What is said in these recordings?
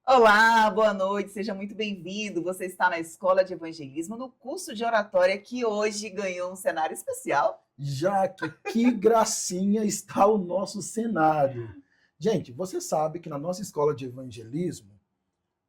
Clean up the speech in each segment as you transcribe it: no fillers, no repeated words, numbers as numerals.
Olá, boa noite, seja muito bem-vindo. Você está na Escola de Evangelismo, no curso de oratória que hoje ganhou um cenário especial. Jaque, que gracinha está o nosso cenário. Gente, você sabe que na nossa escola de evangelismo,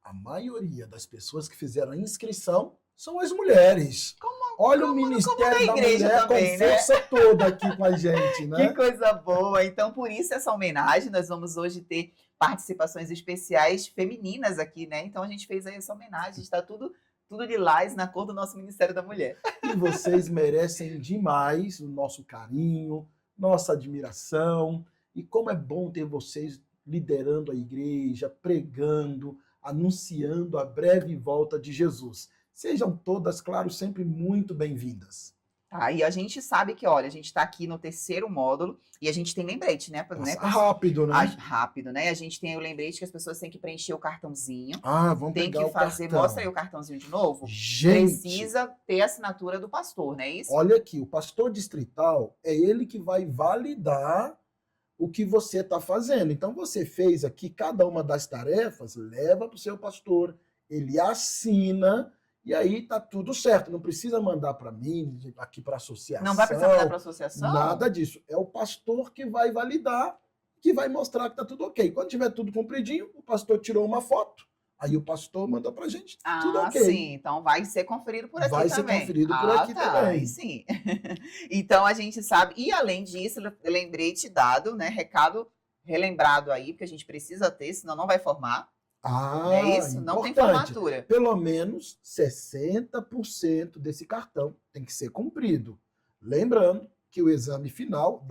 a maioria das pessoas que fizeram a inscrição são as mulheres. Olha o Como na Ministério da igreja Mulher com também, né? força toda aqui com a gente, Que né? coisa boa! Então, por isso essa homenagem, nós vamos hoje ter participações especiais femininas aqui, né? Então a gente fez aí essa homenagem, está tudo lilás na cor do nosso Ministério da Mulher. E vocês merecem demais o nosso carinho, nossa admiração. E como é bom ter vocês liderando a igreja, pregando, anunciando a breve volta de Jesus. Sejam todas, claro, sempre muito bem-vindas. Tá? E a gente sabe que, olha, a gente está aqui no terceiro módulo e a gente tem lembrete, né, Passa rápido, né? rápido, né? A gente tem o lembrete que as pessoas têm que preencher o cartãozinho, Ah, vamos tem pegar que o fazer, mostra aí cartão. o cartãozinho de novo. Gente, Precisa ter a assinatura do pastor, não é isso? olha aqui, o pastor distrital é ele que vai validar o que você está fazendo. Então, você fez aqui cada uma das tarefas, leva para o seu pastor, ele assina, e aí tá tudo certo. Não precisa mandar para mim, aqui para a Não vai precisar mandar associação, para a associação? nada disso. É o pastor que vai validar, que vai mostrar que está tudo ok. Quando tiver tudo compridinho, o pastor tirou uma foto, aí o pastor manda para a gente, tudo Ah, ok. sim. Então vai ser conferido por aqui Vai ser também. conferido por Ah, aqui tá. Aí também. sim. Então a gente sabe. E além disso, lembrete dado, né? Recado relembrado aí, porque a gente precisa ter, senão não vai formar. Não é Ah, isso? Não tem importante. formatura. Pelo menos 60% desse cartão tem que ser cumprido. Lembrando que o exame final,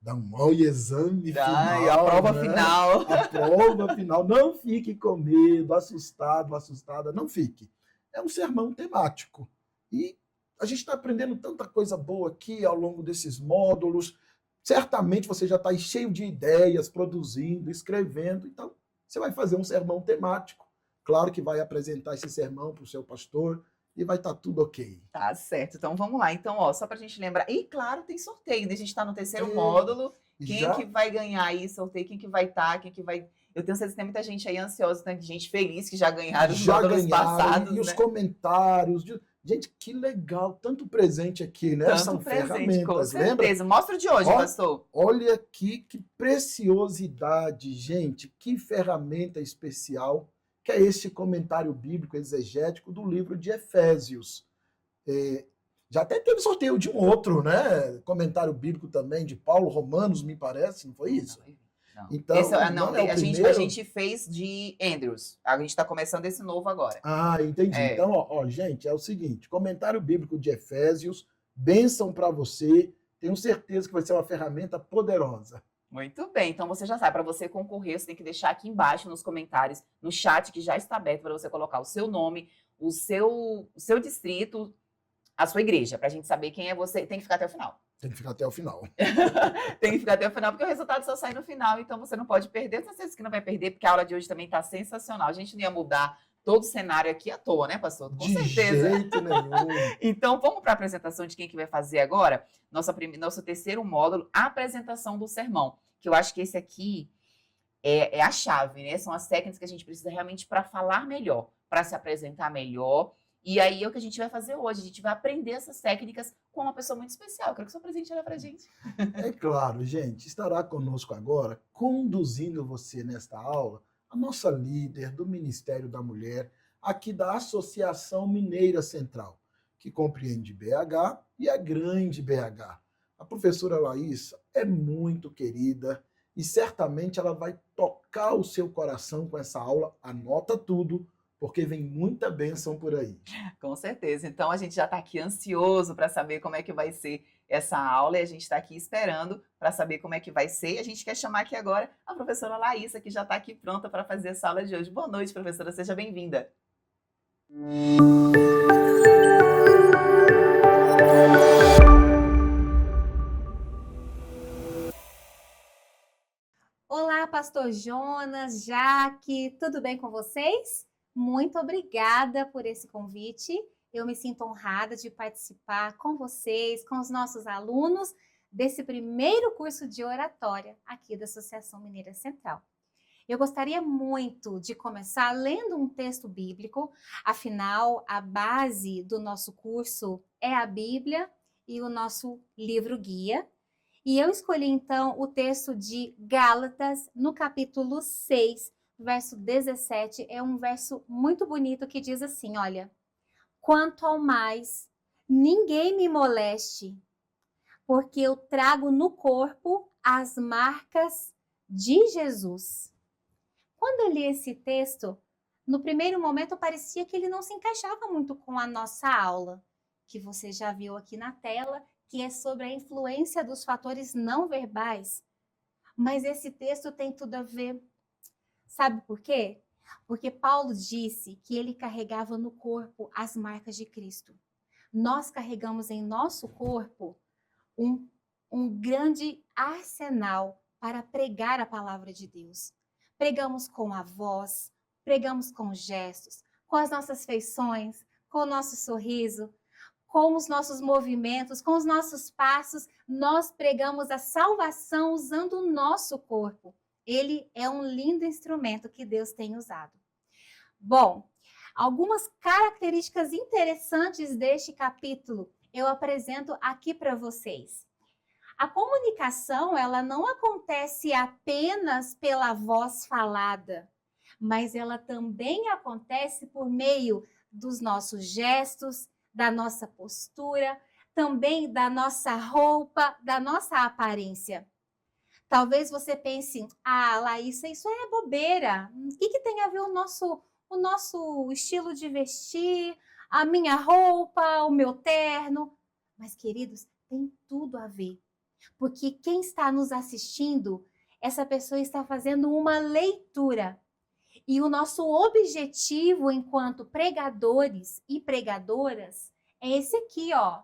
dá um oi, exame Ai, a final, prova né? final. A prova final. Não fique com medo, assustado, assustada, não fique. É um sermão temático. E a gente está aprendendo tanta coisa boa aqui ao longo desses módulos. Certamente você já está cheio de ideias, produzindo, escrevendo. Então, você vai fazer um sermão temático. Claro que vai apresentar esse sermão para o seu pastor e vai estar tudo ok. Tá certo. Então vamos lá. Então, ó, só pra gente lembrar. E claro, tem sorteio, né? A gente tá no terceiro E módulo. Quem que já, vai ganhar aí sorteio? Quem que vai estar? Quem que vai. Eu tenho certeza que tem muita gente aí ansiosa, né? Gente feliz que já ganharam os já módulos ganharam. passados, E os né? comentários. Gente, que legal. Tanto presente aqui, né? Tanto São presente, com ferramentas, lembra? certeza. Mostra o de hoje, Ó, pastor. olha aqui que preciosidade, gente. Que ferramenta especial que é este comentário bíblico exegético do livro de Efésios. É, já até teve sorteio de um outro, né? Comentário bíblico também de Paulo, Romanos, me parece, não foi isso? Não. Esse, Então, não, não é o a primeiro? gente fez de Andrews. A gente está começando esse novo agora. Ah, entendi. É. Então, ó, gente, é o seguinte: comentário bíblico de Efésios, bênção para você. Tenho certeza que vai ser uma ferramenta poderosa. Muito bem, então você já sabe, para você concorrer, você tem que deixar aqui embaixo nos comentários, no chat que já está aberto para você colocar o seu nome, o seu distrito, a sua igreja, para a gente saber quem é você. Tem que ficar até o final. Tem que ficar até o final. Tem que ficar até o final, porque o resultado só sai no final, então você não pode perder. Eu tenho certeza que não vai perder, porque a aula de hoje também está sensacional. A gente não ia mudar todo o cenário aqui à toa, né, pastor? Com De certeza. jeito nenhum. Então, vamos para a apresentação de quem que vai fazer agora? Nosso terceiro módulo, a apresentação do sermão. Que eu acho que esse aqui é a chave, né? São as técnicas que a gente precisa realmente para falar melhor, para se apresentar melhor. E aí é o que a gente vai fazer hoje. A gente vai aprender essas técnicas com uma pessoa muito especial. Eu quero que o seu presente ela para a gente. É claro, gente, estará conosco agora, conduzindo você nesta aula, a nossa líder do Ministério da Mulher, aqui da Associação Mineira Central, que compreende BH e a Grande BH. A professora Laísa é muito querida e certamente ela vai tocar o seu coração com essa aula. Anota tudo, porque vem muita bênção por aí. Com certeza. Então a gente já está aqui ansioso para saber como é que vai ser essa aula e a gente está aqui esperando para saber como é que vai ser. E a gente quer chamar aqui agora a professora Laísa, que já está aqui pronta para fazer essa aula de hoje. Boa noite, professora, seja bem-vinda. Olá, Pastor Jonas, Jaque, tudo bem com vocês? Muito obrigada por esse convite. Eu me sinto honrada de participar com vocês, com os nossos alunos, desse primeiro curso de oratória aqui da Associação Mineira Central. Eu gostaria muito de começar lendo um texto bíblico, afinal, a base do nosso curso é a Bíblia e o nosso livro guia. E eu escolhi então o texto de Gálatas, no capítulo 6, verso 17. É um verso muito bonito que diz assim: olha, quanto ao mais, ninguém me moleste, porque eu trago no corpo as marcas de Jesus. Quando eu li esse texto, no primeiro momento parecia que ele não se encaixava muito com a nossa aula, que você já viu aqui na tela, que é sobre a influência dos fatores não verbais. Mas esse texto tem tudo a ver. Sabe por quê? Porque Paulo disse que ele carregava no corpo as marcas de Cristo. Nós carregamos em nosso corpo um grande arsenal para pregar a palavra de Deus. Pregamos com a voz, pregamos com gestos, com as nossas feições, com o nosso sorriso, com os nossos movimentos, com os nossos passos. Nós pregamos a salvação usando o nosso corpo. Ele é um lindo instrumento que Deus tem usado. Bom, algumas características interessantes deste capítulo eu apresento aqui para vocês. A comunicação, ela não acontece apenas pela voz falada, mas ela também acontece por meio dos nossos gestos, da nossa postura, também da nossa roupa, da nossa aparência. Talvez você pense, Laísa, isso é bobeira. O que tem a ver o nosso estilo de vestir, a minha roupa, o meu terno? Mas, queridos, tem tudo a ver. Porque quem está nos assistindo, essa pessoa está fazendo uma leitura. E o nosso objetivo enquanto pregadores e pregadoras é esse aqui, ó.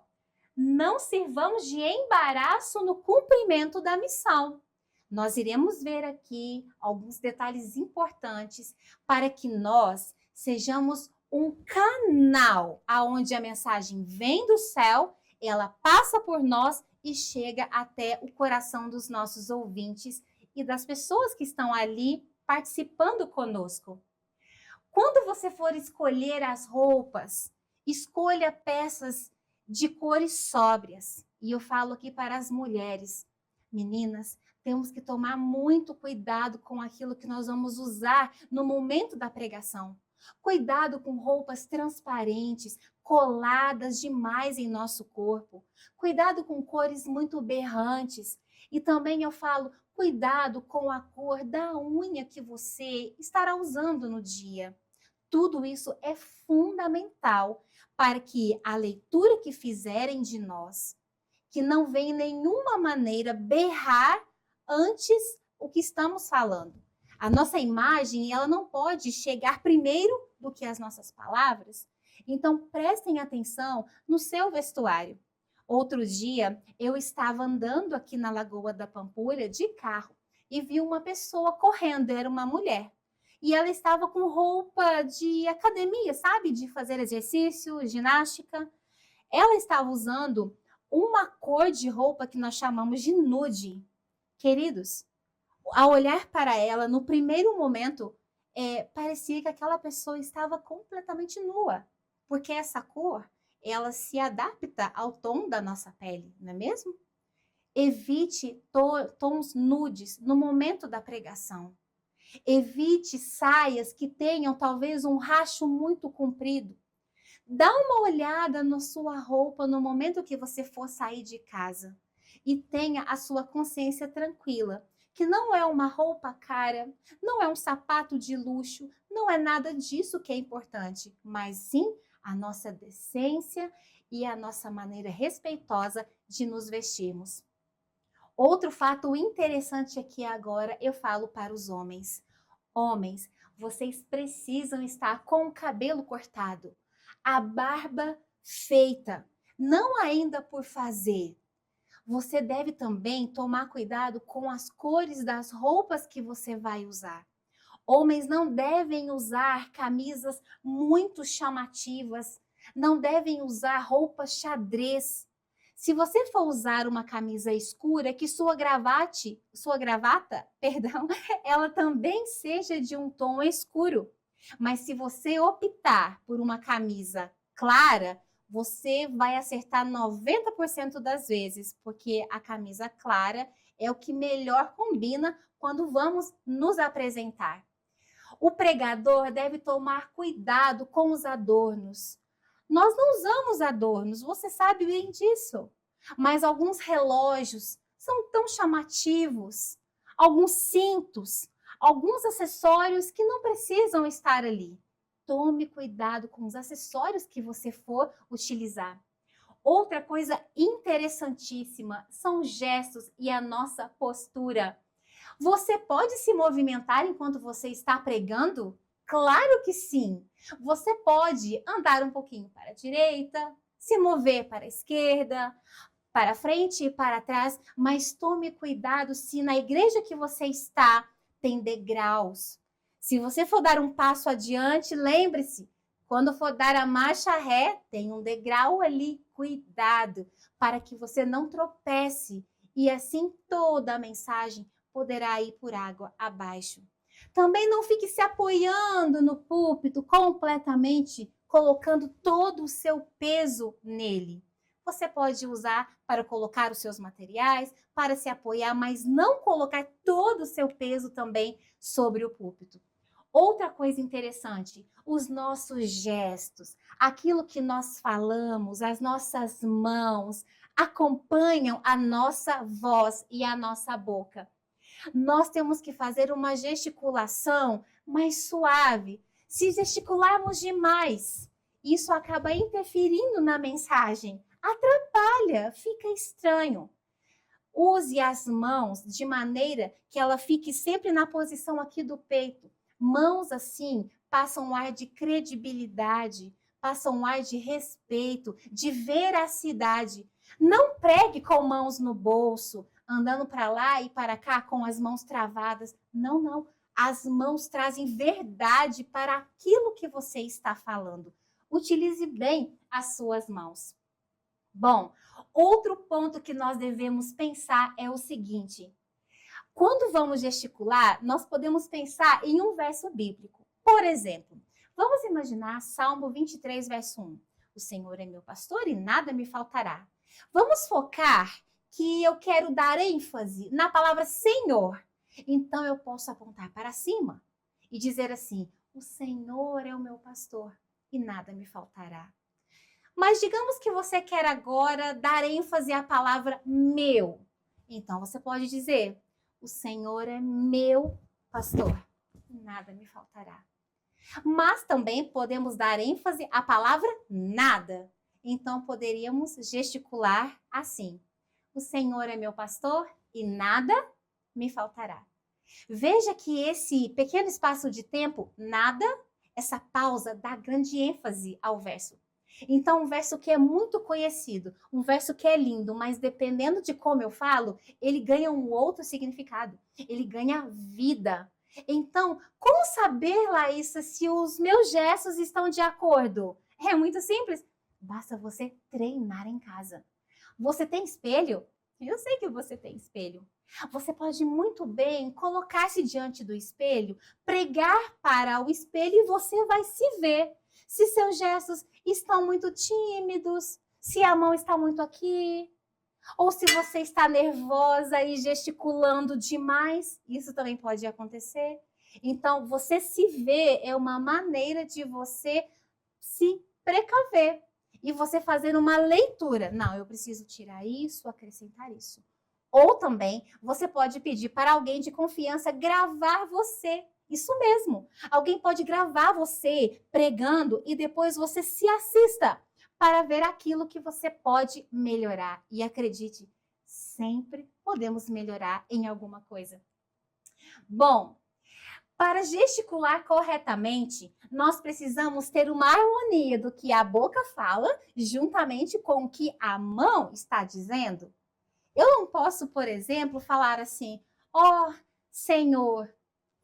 Não sirvamos de embaraço no cumprimento da missão. Nós iremos ver aqui alguns detalhes importantes para que nós sejamos um canal aonde a mensagem vem do céu, ela passa por nós e chega até o coração dos nossos ouvintes e das pessoas que estão ali participando conosco. Quando você for escolher as roupas, escolha peças de cores sóbrias. E eu falo aqui para as mulheres, meninas, temos que tomar muito cuidado com aquilo que nós vamos usar no momento da pregação. Cuidado com roupas transparentes, coladas demais em nosso corpo. Cuidado com cores muito berrantes. E também eu falo, cuidado com a cor da unha que você estará usando no dia. Tudo isso é fundamental para que a leitura que fizerem de nós, que não venha em nenhuma maneira berrar antes o que estamos falando. A nossa imagem, ela não pode chegar primeiro do que as nossas palavras. Então, prestem atenção no seu vestuário. Outro dia, eu estava andando aqui na Lagoa da Pampulha de carro e vi uma pessoa correndo, era uma mulher. E ela estava com roupa de academia, sabe? De fazer exercício, ginástica. Ela estava usando uma cor de roupa que nós chamamos de nude. Queridos, ao olhar para ela, no primeiro momento, parecia que aquela pessoa estava completamente nua, porque essa cor, ela se adapta ao tom da nossa pele, não é mesmo? Evite tons nudes no momento da pregação. Evite saias que tenham talvez um racho muito comprido. Dá uma olhada na sua roupa no momento que você for sair de casa e tenha a sua consciência tranquila, que não é uma roupa cara, não é um sapato de luxo, não é nada disso que é importante, mas sim a nossa decência e a nossa maneira respeitosa de nos vestirmos. Outro fato interessante aqui agora, eu falo para os homens. Homens, vocês precisam estar com o cabelo cortado, a barba feita, não ainda por fazer. Você deve também tomar cuidado com as cores das roupas que você vai usar. Homens não devem usar camisas muito chamativas, não devem usar roupas xadrez. Se você for usar uma camisa escura, que sua gravata, perdão, ela também seja de um tom escuro. Mas se você optar por uma camisa clara, você vai acertar 90% das vezes, porque a camisa clara é o que melhor combina quando vamos nos apresentar. O pregador deve tomar cuidado com os adornos. Nós não usamos adornos, você sabe bem disso. Mas alguns relógios são tão chamativos, alguns cintos, alguns acessórios que não precisam estar ali. Tome cuidado com os acessórios que você for utilizar. Outra coisa interessantíssima são os gestos e a nossa postura. Você pode se movimentar enquanto você está pregando? Claro que sim. Você pode andar um pouquinho para a direita, se mover para a esquerda, para frente e para trás, mas tome cuidado se na igreja que você está tem degraus. Se você for dar um passo adiante, lembre-se, quando for dar a marcha ré, tem um degrau ali, cuidado, para que você não tropece e assim toda a mensagem poderá ir por água abaixo. Também não fique se apoiando no púlpito completamente, colocando todo o seu peso nele. Você pode usar para colocar os seus materiais, para se apoiar, mas não colocar todo o seu peso também sobre o púlpito. Outra coisa interessante, os nossos gestos, aquilo que nós falamos, as nossas mãos, acompanham a nossa voz e a nossa boca. Nós temos que fazer uma gesticulação mais suave. Se gesticularmos demais, isso acaba interferindo na mensagem, atrapalha, fica estranho. Use as mãos de maneira que ela fique sempre na posição aqui do peito. Mãos assim passam um ar de credibilidade, passam um ar de respeito, de veracidade. Não pregue com mãos no bolso, andando para lá e para cá com as mãos travadas. Não, não. As mãos trazem verdade para aquilo que você está falando. Utilize bem as suas mãos. Bom, outro ponto que nós devemos pensar é o seguinte. Quando vamos gesticular, nós podemos pensar em um verso bíblico. Por exemplo, vamos imaginar Salmo 23, verso 1. O Senhor é meu pastor e nada me faltará. Vamos focar que eu quero dar ênfase na palavra Senhor. Então eu posso apontar para cima e dizer assim: o Senhor é o meu pastor e nada me faltará. Mas digamos que você quer agora dar ênfase à palavra meu. Então você pode dizer: o Senhor é meu pastor e nada me faltará. Mas também podemos dar ênfase à palavra nada. Então poderíamos gesticular assim: o Senhor é meu pastor e nada me faltará. Veja que esse pequeno espaço de tempo, nada, essa pausa dá grande ênfase ao verso. Então, um verso que é muito conhecido, um verso que é lindo, mas dependendo de como eu falo, ele ganha um outro significado, ele ganha vida. Então, como saber, Laísa, se os meus gestos estão de acordo? É muito simples, basta você treinar em casa. Você tem espelho? Eu sei que você tem espelho. Você pode muito bem colocar-se diante do espelho, pregar para o espelho e você vai se ver. Se seus gestos estão muito tímidos, se a mão está muito aqui, ou se você está nervosa e gesticulando demais, isso também pode acontecer. Então, você se ver é uma maneira de você se precaver e você fazer uma leitura. Não, eu preciso tirar isso, acrescentar isso. Ou também, você pode pedir para alguém de confiança gravar você. Isso mesmo. Alguém pode gravar você pregando e depois você se assista para ver aquilo que você pode melhorar. E acredite, sempre podemos melhorar em alguma coisa. Bom, para gesticular corretamente, nós precisamos ter uma harmonia do que a boca fala juntamente com o que a mão está dizendo. Eu não posso, por exemplo, falar assim: ó, Senhor,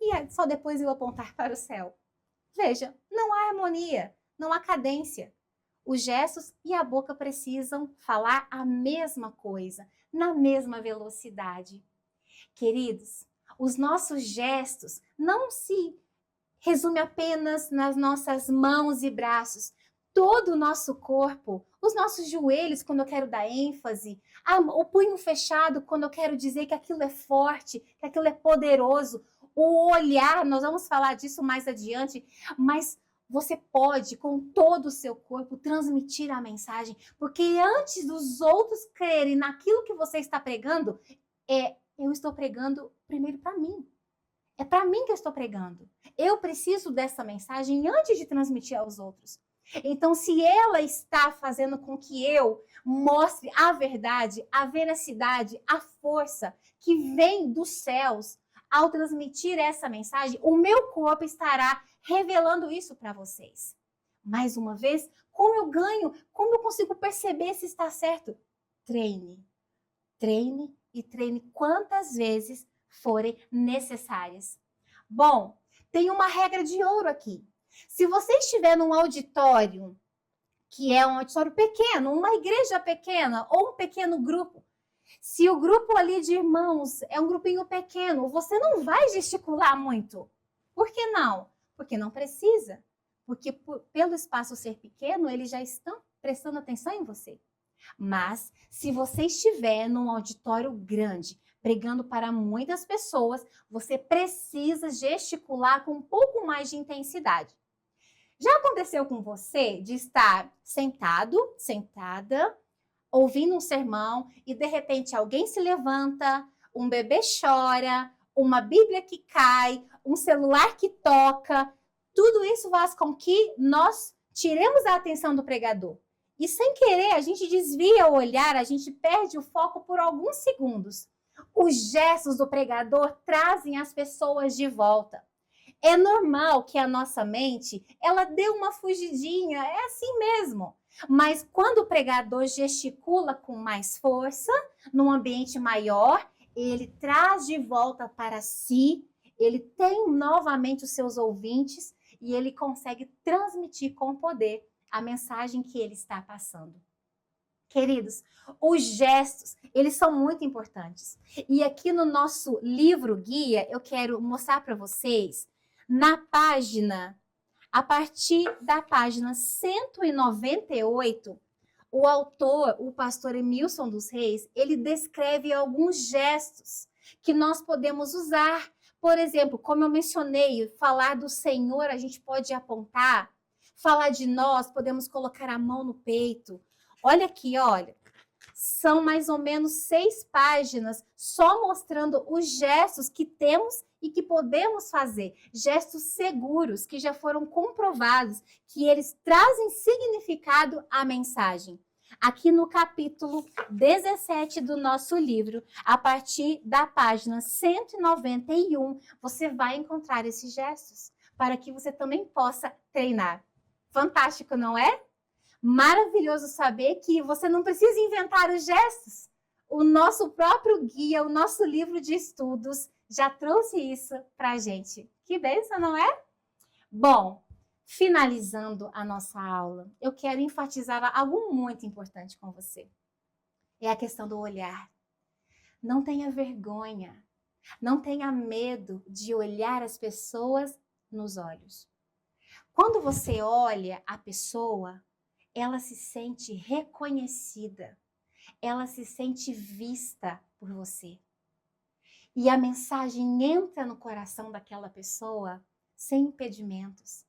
e só depois eu apontar para o céu. Veja, não há harmonia, não há cadência. os gestos e a boca precisam falar a mesma coisa, na mesma velocidade. Queridos, os nossos gestos não se resumem apenas nas nossas mãos e braços. Todo o nosso corpo, os nossos joelhos, quando eu quero dar ênfase, o punho fechado, quando eu quero dizer que aquilo é forte, que aquilo é poderoso, o olhar, nós vamos falar disso mais adiante, mas você pode, com todo o seu corpo, transmitir a mensagem, porque antes dos outros crerem naquilo que você está pregando, eu estou pregando primeiro para mim. É para mim que eu estou pregando. Eu preciso dessa mensagem antes de transmitir aos outros. Então, se ela está fazendo com que eu mostre a verdade, a veracidade, a força que vem dos céus, ao transmitir essa mensagem, o meu corpo estará revelando isso para vocês. Mais uma vez, como eu ganho? Como eu consigo perceber se está certo? Treine. Treine e treine quantas vezes forem necessárias. Bom, tem uma regra de ouro aqui. Se você estiver num auditório, que é um auditório pequeno, uma igreja pequena ou um pequeno grupo, se o grupo ali de irmãos é um grupinho pequeno, você não vai gesticular muito. Por que não? Porque não precisa. Porque pelo espaço ser pequeno, eles já estão prestando atenção em você. Mas se você estiver num auditório grande, pregando para muitas pessoas, você precisa gesticular com um pouco mais de intensidade. Já aconteceu com você de estar sentado, sentada, ouvindo um sermão e de repente alguém se levanta, um bebê chora, uma Bíblia que cai, um celular que toca, tudo isso faz com que nós tiremos a atenção do pregador. E sem querer, a gente desvia o olhar, a gente perde o foco por alguns segundos. Os gestos do pregador trazem as pessoas de volta. É normal que a nossa mente, ela dê uma fugidinha, é assim mesmo. Mas quando o pregador gesticula com mais força, num ambiente maior, ele traz de volta para si, ele tem novamente os seus ouvintes e ele consegue transmitir com poder a mensagem que ele está passando. Queridos, os gestos, eles são muito importantes. E aqui no nosso livro guia, eu quero mostrar para vocês, a partir da página 198, o autor, o pastor Emilson dos Reis, ele descreve alguns gestos que nós podemos usar. Por exemplo, como eu mencionei, falar do Senhor, a gente pode apontar. Falar de nós, podemos colocar a mão no peito. Olha aqui, olha. São mais ou menos 6 páginas só mostrando os gestos que temos e que podemos fazer. Gestos seguros, que já foram comprovados, que eles trazem significado à mensagem. Aqui no capítulo 17 do nosso livro, a partir da página 191, você vai encontrar esses gestos, para que você também possa treinar. Fantástico, não é? Maravilhoso saber que você não precisa inventar os gestos. O nosso próprio guia, o nosso livro de estudos já trouxe isso para a gente. Que bênção, não é? Bom, finalizando a nossa aula, eu quero enfatizar algo muito importante com você. É a questão do olhar. Não tenha vergonha, não tenha medo de olhar as pessoas nos olhos. Quando você olha a pessoa, ela se sente reconhecida, ela se sente vista por você. E a mensagem entra no coração daquela pessoa sem impedimentos.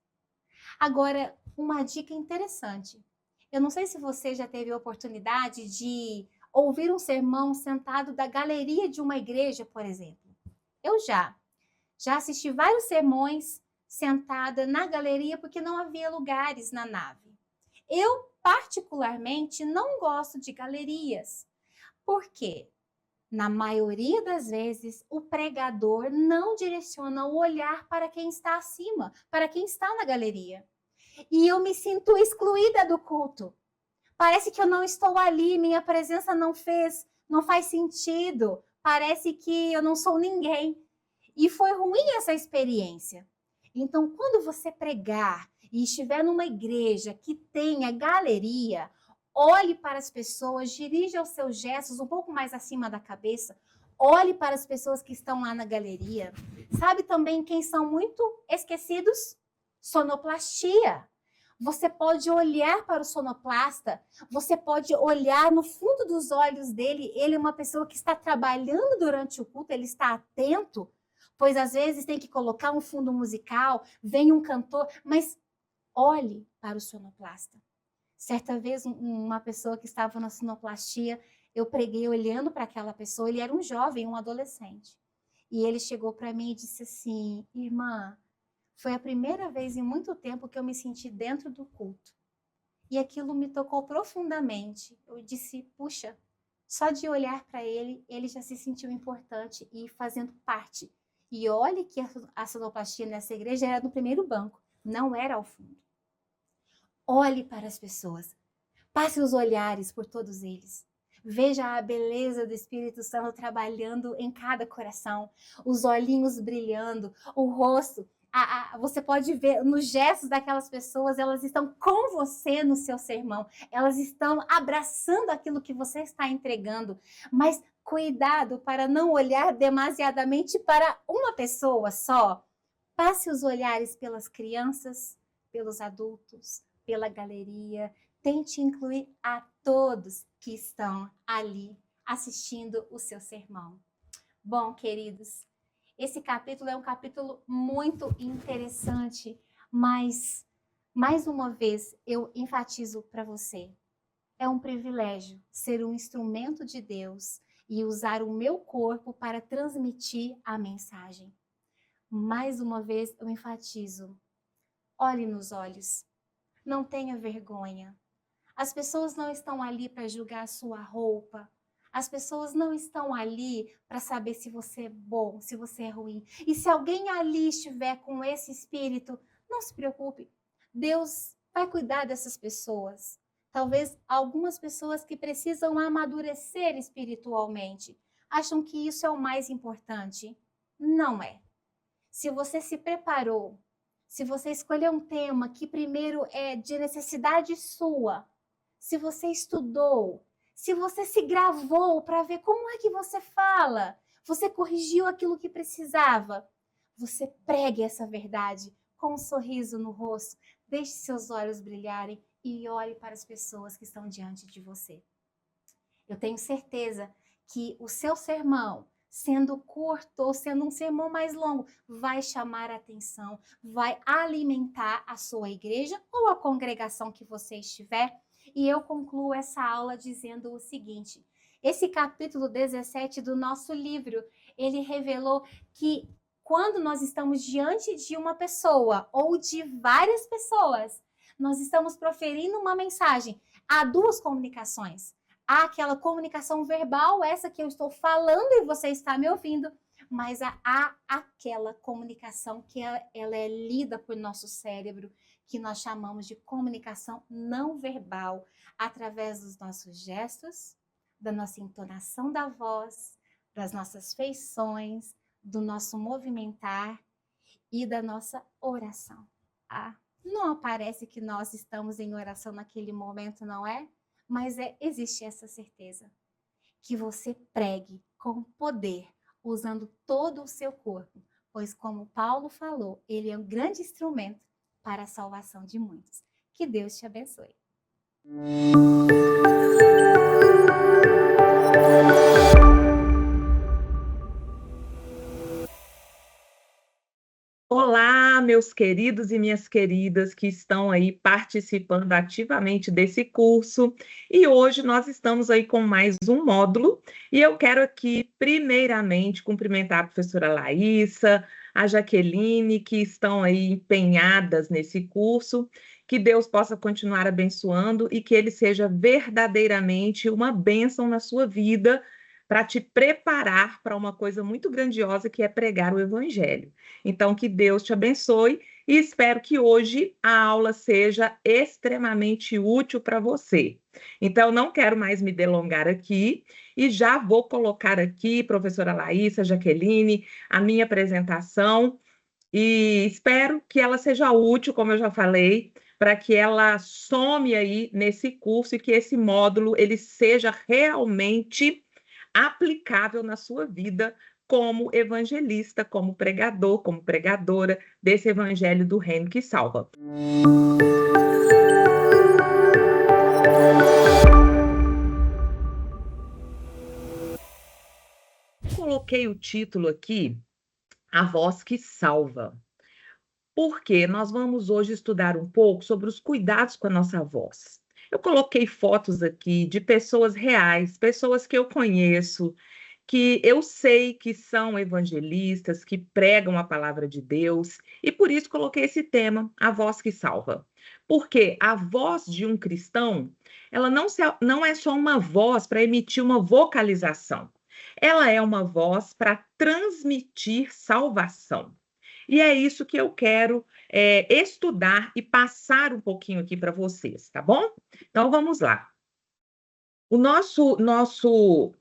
Agora, uma dica interessante. Eu não sei se você já teve a oportunidade de ouvir um sermão sentado da galeria de uma igreja, por exemplo. Eu já assisti vários sermões sentada na galeria porque não havia lugares na nave. Eu, particularmente, não gosto de galerias. Por quê? Na maioria das vezes, o pregador não direciona o olhar para quem está acima, para quem está na galeria. E eu me sinto excluída do culto. Parece que eu não estou ali, minha presença não faz sentido. Parece que eu não sou ninguém. E foi ruim essa experiência. Então, quando você pregar e estiver numa igreja que tenha galeria, olhe para as pessoas, dirija os seus gestos um pouco mais acima da cabeça, olhe para as pessoas que estão lá na galeria. Sabe também quem são muito esquecidos? Sonoplastia. Você pode olhar para o sonoplasta, você pode olhar no fundo dos olhos dele. Ele é uma pessoa que está trabalhando durante o culto, ele está atento, pois às vezes tem que colocar um fundo musical, vem um cantor, mas olhe para o sonoplasta. Certa vez, uma pessoa que estava na sonoplastia, eu preguei olhando para aquela pessoa, ele era um jovem, um adolescente. E ele chegou para mim e disse assim: irmã, foi a primeira vez em muito tempo que eu me senti dentro do culto. E aquilo me tocou profundamente. Eu disse, puxa, só de olhar para ele, ele já se sentiu importante e fazendo parte. E olhe que a sonoplastia nessa igreja era no primeiro banco, não era ao fundo. Olhe para as pessoas, passe os olhares por todos eles. Veja a beleza do Espírito Santo trabalhando em cada coração, os olhinhos brilhando, o rosto. Você pode ver nos gestos daquelas pessoas, elas estão com você no seu sermão, elas estão abraçando aquilo que você está entregando, mas cuidado para não olhar demasiadamente para uma pessoa só. Passe os olhares pelas crianças, pelos adultos, pela galeria, tente incluir a todos que estão ali assistindo o seu sermão. Bom, queridos, esse capítulo é um capítulo muito interessante, mas, mais uma vez, eu enfatizo para você. É um privilégio ser um instrumento de Deus e usar o meu corpo para transmitir a mensagem. Mais uma vez, eu enfatizo. Olhe nos olhos. Não tenha vergonha. As pessoas não estão ali para julgar a sua roupa. As pessoas não estão ali para saber se você é bom, se você é ruim. E se alguém ali estiver com esse espírito, não se preocupe. Deus vai cuidar dessas pessoas. Talvez algumas pessoas que precisam amadurecer espiritualmente acham que isso é o mais importante. Não é. Se você se preparou, se você escolheu um tema que primeiro é de necessidade sua, se você estudou, se você se gravou para ver como é que você fala, você corrigiu aquilo que precisava, você pregue essa verdade com um sorriso no rosto, deixe seus olhos brilharem e olhe para as pessoas que estão diante de você. Eu tenho certeza que o seu sermão, sendo curto ou sendo um sermão mais longo, vai chamar a atenção, vai alimentar a sua igreja ou a congregação que você estiver. E eu concluo essa aula dizendo o seguinte: esse capítulo 17 do nosso livro, ele revelou que quando nós estamos diante de uma pessoa ou de várias pessoas, nós estamos proferindo uma mensagem. Há duas comunicações. Há aquela comunicação verbal, essa que eu estou falando e você está me ouvindo, mas há aquela comunicação que ela é lida por nosso cérebro, que nós chamamos de comunicação não verbal, através dos nossos gestos, da nossa entonação da voz, das nossas feições, do nosso movimentar e da nossa oração. Não parece que nós estamos em oração naquele momento, não é? Mas existe essa certeza, que você pregue com poder, usando todo o seu corpo, pois como Paulo falou, ele é um grande instrumento para a salvação de muitos. Que Deus te abençoe. Olá, meus queridos e minhas queridas que estão aí participando ativamente desse curso. E hoje nós estamos aí com mais um módulo. E eu quero aqui, primeiramente, cumprimentar a professora Laísa, a Jaqueline, que estão aí empenhadas nesse curso. Que Deus possa continuar abençoando e que ele seja verdadeiramente uma bênção na sua vida, para te preparar para uma coisa muito grandiosa que é pregar o Evangelho. Então, que Deus te abençoe e espero que hoje a aula seja extremamente útil para você. Então, não quero mais me delongar aqui e já vou colocar aqui, professora Laísa, Jaqueline, a minha apresentação e espero que ela seja útil, como eu já falei, para que ela some aí nesse curso e que esse módulo ele seja realmente aplicável na sua vida como evangelista, como pregador, como pregadora desse evangelho do reino que salva. Coloquei o título aqui, A Voz que Salva, porque nós vamos hoje estudar um pouco sobre os cuidados com a nossa voz. Eu coloquei fotos aqui de pessoas reais, pessoas que eu conheço, que eu sei que são evangelistas, que pregam a palavra de Deus, e por isso coloquei esse tema, a voz que salva. Porque a voz de um cristão, ela não é só uma voz para emitir uma vocalização. Ela é uma voz para transmitir salvação. E é isso que eu quero estudar e passar um pouquinho aqui para vocês, tá bom? Então vamos lá.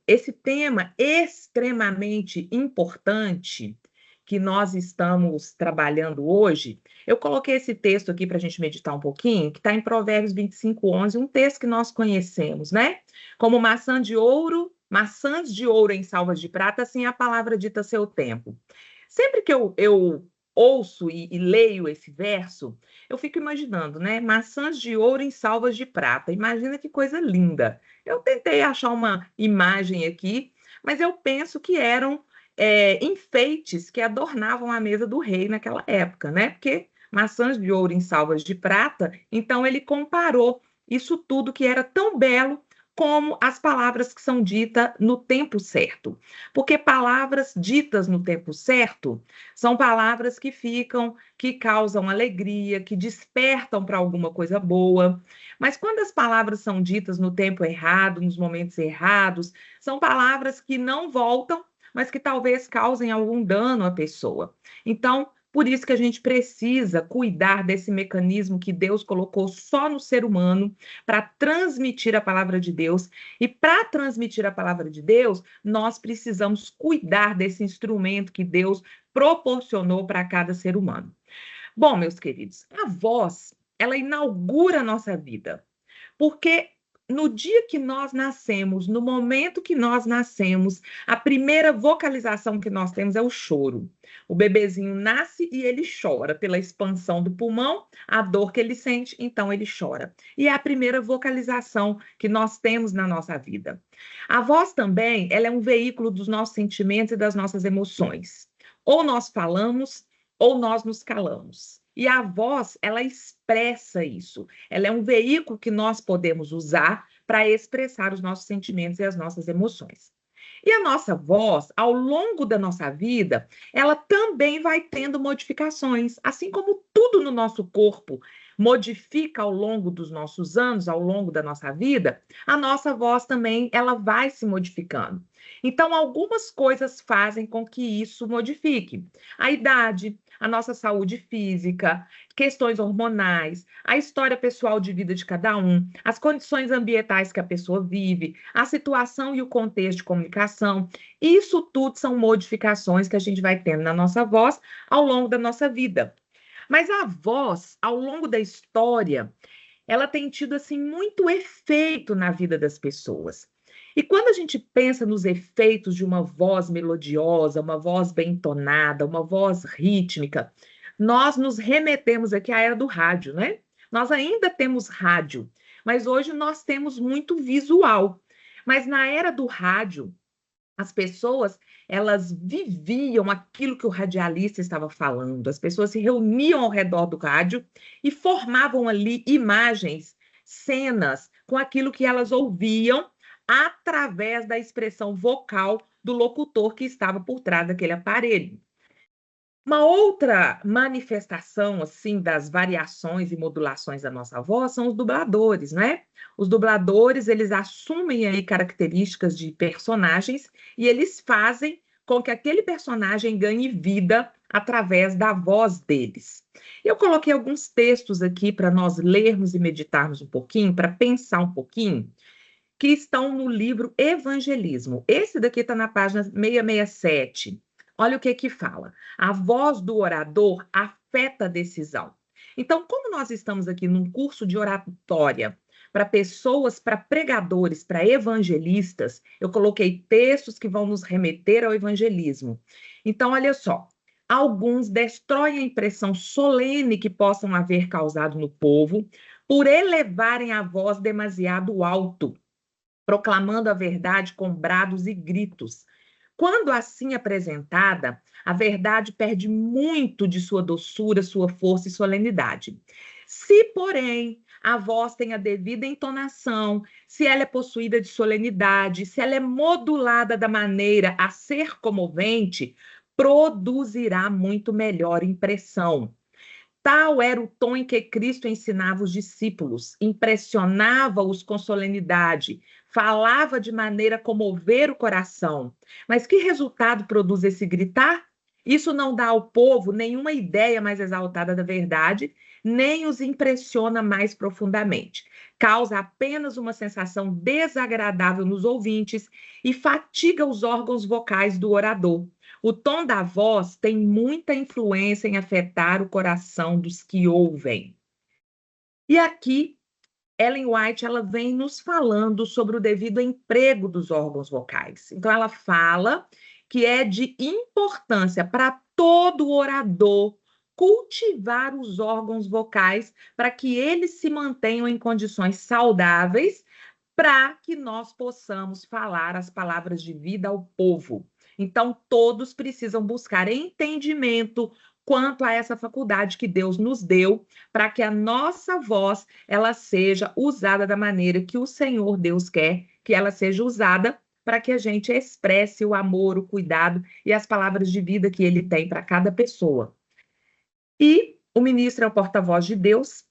Esse tema extremamente importante que nós estamos trabalhando hoje, eu coloquei esse texto aqui para a gente meditar um pouquinho, que está em Provérbios 25:11, um texto que nós conhecemos, né? Como maçãs de ouro em salvas de prata, assim a palavra dita a seu tempo. Sempre que eu ouço e leio esse verso, eu fico imaginando, né? Maçãs de ouro em salvas de prata. Imagina que coisa linda. Eu tentei achar uma imagem aqui, mas eu penso que eram enfeites que adornavam a mesa do rei naquela época, né? Porque maçãs de ouro em salvas de prata, então ele comparou isso tudo que era tão belo como as palavras que são ditas no tempo certo. Porque palavras ditas no tempo certo são palavras que causam alegria, que despertam para alguma coisa boa. Mas quando as palavras são ditas no tempo errado, nos momentos errados, são palavras que não voltam, mas que talvez causem algum dano à pessoa. Então, por isso que a gente precisa cuidar desse mecanismo que Deus colocou só no ser humano para transmitir a palavra de Deus. E para transmitir a palavra de Deus, nós precisamos cuidar desse instrumento que Deus proporcionou para cada ser humano. Bom, meus queridos, a voz, ela inaugura a nossa vida, porque no dia que nós nascemos, no momento que nós nascemos, a primeira vocalização que nós temos é o choro. O bebezinho nasce e ele chora pela expansão do pulmão, a dor que ele sente, então ele chora. E é a primeira vocalização que nós temos na nossa vida. A voz também, ela é um veículo dos nossos sentimentos e das nossas emoções. Ou nós falamos, ou nós nos calamos. E a voz, ela expressa isso. Ela é um veículo que nós podemos usar para expressar os nossos sentimentos e as nossas emoções. E a nossa voz, ao longo da nossa vida, ela também vai tendo modificações, assim como tudo no nosso corpo modifica ao longo dos nossos anos, ao longo da nossa vida, a nossa voz também, ela vai se modificando. Então, algumas coisas fazem com que isso modifique. A idade, a nossa saúde física, questões hormonais, a história pessoal de vida de cada um, as condições ambientais que a pessoa vive, a situação e o contexto de comunicação, isso tudo são modificações que a gente vai tendo na nossa voz ao longo da nossa vida. Mas a voz, ao longo da história, ela tem tido assim muito efeito na vida das pessoas. E quando a gente pensa nos efeitos de uma voz melodiosa, uma voz bem entonada, uma voz rítmica, nós nos remetemos aqui à era do rádio, né? Nós ainda temos rádio, mas hoje nós temos muito visual. Mas na era do rádio, as pessoas, elas viviam aquilo que o radialista estava falando. As pessoas se reuniam ao redor do rádio e formavam ali imagens, cenas com aquilo que elas ouviam através da expressão vocal do locutor que estava por trás daquele aparelho. Uma outra manifestação, assim, das variações e modulações da nossa voz são os dubladores, né? Os dubladores, eles assumem aí características de personagens e eles fazem com que aquele personagem ganhe vida através da voz deles. Eu coloquei alguns textos aqui para nós lermos e meditarmos um pouquinho, para pensar um pouquinho, que estão no livro Evangelismo. Esse daqui está na página 667. olha o que que fala. A voz do orador afeta a decisão. Então, como nós estamos aqui num curso de oratória para pessoas, para pregadores, para evangelistas, eu coloquei textos que vão nos remeter ao evangelismo. Então, olha só. Alguns destroem a impressão solene que possam haver causado no povo por elevarem a voz demasiado alto, proclamando a verdade com brados e gritos. Quando assim apresentada, a verdade perde muito de sua doçura, sua força e solenidade. Se, porém, a voz tem a devida entonação, se ela é possuída de solenidade, se ela é modulada da maneira a ser comovente, produzirá muito melhor impressão. Tal era o tom em que Cristo ensinava os discípulos, impressionava-os com solenidade, falava de maneira a comover o coração. Mas que resultado produz esse gritar? Isso não dá ao povo nenhuma ideia mais exaltada da verdade, nem os impressiona mais profundamente. Causa apenas uma sensação desagradável nos ouvintes e fatiga os órgãos vocais do orador. O tom da voz tem muita influência em afetar o coração dos que ouvem. E aqui, Ellen White, ela vem nos falando sobre o devido emprego dos órgãos vocais. Então, ela fala que é de importância para todo orador cultivar os órgãos vocais para que eles se mantenham em condições saudáveis para que nós possamos falar as palavras de vida ao povo. Então, todos precisam buscar entendimento quanto a essa faculdade que Deus nos deu, para que a nossa voz ela seja usada da maneira que o Senhor Deus quer que ela seja usada, para que a gente expresse o amor, o cuidado e as palavras de vida que ele tem para cada pessoa. E o ministro é o porta-voz de Deus,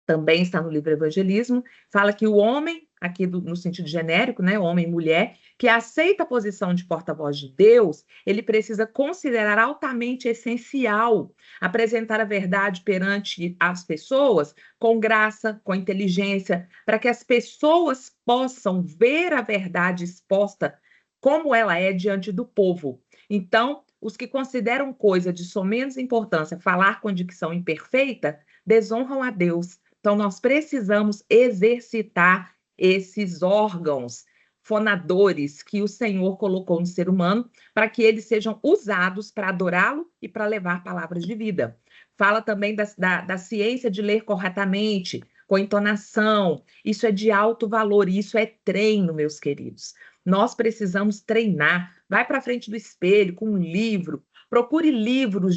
também está no livro Evangelismo, fala que o homem, aqui no sentido genérico, né, homem e mulher, que aceita a posição de porta-voz de Deus, ele precisa considerar altamente essencial apresentar a verdade perante as pessoas com graça, com inteligência, para que as pessoas possam ver a verdade exposta como ela é diante do povo. Então, os que consideram coisa de somenos importância falar com dicção imperfeita, desonram a Deus. Então, nós precisamos exercitar esses órgãos fonadores que o Senhor colocou no ser humano para que eles sejam usados para adorá-lo e para levar palavras de vida. Fala também da ciência de ler corretamente, com entonação. Isso é de alto valor, isso é treino, meus queridos. Nós precisamos treinar. Vai para frente do espelho com um livro, procure livros